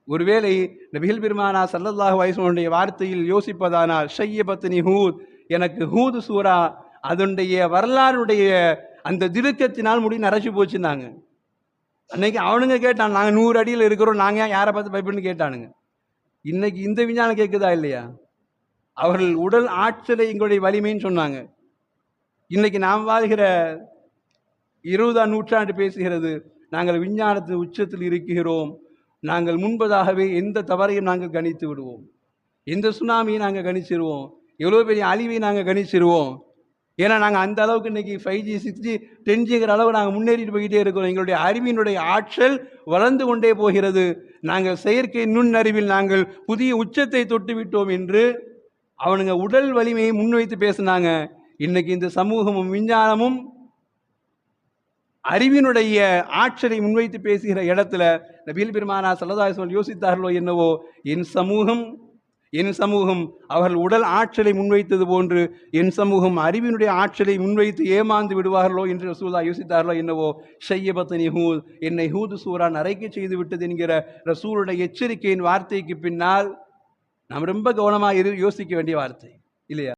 ஒருவேளை நபிகள் பெருமானா ஸல்லல்லாஹு அலைஹி வஸல்லம் வார்த்தையில் யோசிப்பதானால் ஷய்யபத்னி ஹூத், எனக்கு ஹூது சூரா அதனுடைய வரலாறுடைய அந்த திடுக்கத்தினால் முடி நரைச்சு போச்சுன்னாங்க. அன்னைக்கு அவனுங்க கேட்டான், நாங்கள் 100 அடியில் இருக்கிறோம், நாங்கள் யாரை பார்த்து பயப்படணும்னு கேட்டானுங்க. இன்னைக்கு இந்த விஞ்ஞானம் கேட்குதா இல்லையா? அவர்கள் உடல் ஆற்றலை எங்களுடைய வலிமைன்னு சொன்னாங்க. இன்னைக்கு நாம் வாழ்கிற 20ஆம் நூற்றாண்டு பேசுகிறது, நாங்கள் விஞ்ஞானத்தின் உச்சத்தில் இருக்கிறோம், நாங்கள் முன்பதாகவே எந்த தவறையும் நாங்கள் கணித்து விடுவோம், எந்த சுனாமியை நாங்கள் கணிச்சிருவோம், எவ்வளோ பெரிய அழிவை நாங்கள் கணிச்சிருவோம். ஏன்னா நாங்கள் அந்த அளவுக்கு இன்னைக்கு 5G 6G 10Gங்கிற அளவு நாங்கள் முன்னேறிட்டு போய்கிட்டே இருக்கிறோம். எங்களுடைய அறிவினுடைய ஆற்றல் வளர்ந்து கொண்டே போகிறது. நாங்கள் செயற்கை நுண்ணறிவில் நாங்கள் புதிய உச்சத்தை தொட்டு விட்டோம் என்று அவனுங்க உடல் வலிமையை முன்வைத்து பேசினாங்க. இன்னைக்கு இந்த சமூகமும் விஞ்ஞானமும் அறிவினுடைய ஆற்றலை முன்வைத்து பேசுகிற இடத்துல நபிகள் பெருமானா ஸல்லல்லாஹு அலைஹி வஸல்லம் யோசித்தார்களோ என்னவோ, என் சமூகம் அவர்கள் உடல் ஆற்றலை முன்வைத்தது போன்று என் சமூகம் அறிவினுடைய ஆற்றலை முன்வைத்து ஏமாந்து விடுவார்களோ என்று ரசூலுல்லாஹ் யோசித்தார்களோ என்னவோ. ஷய்யபத்னி ஹூத், என்னை ஹூது சூரா நரைக்க செய்து விட்டது என்கிற ரசூலுடைய எச்சரிக்கையின் வார்த்தைக்கு பின்னால் நாம் ரொம்ப கவனமாக யோசிக்க வேண்டிய வார்த்தை இல்லையா?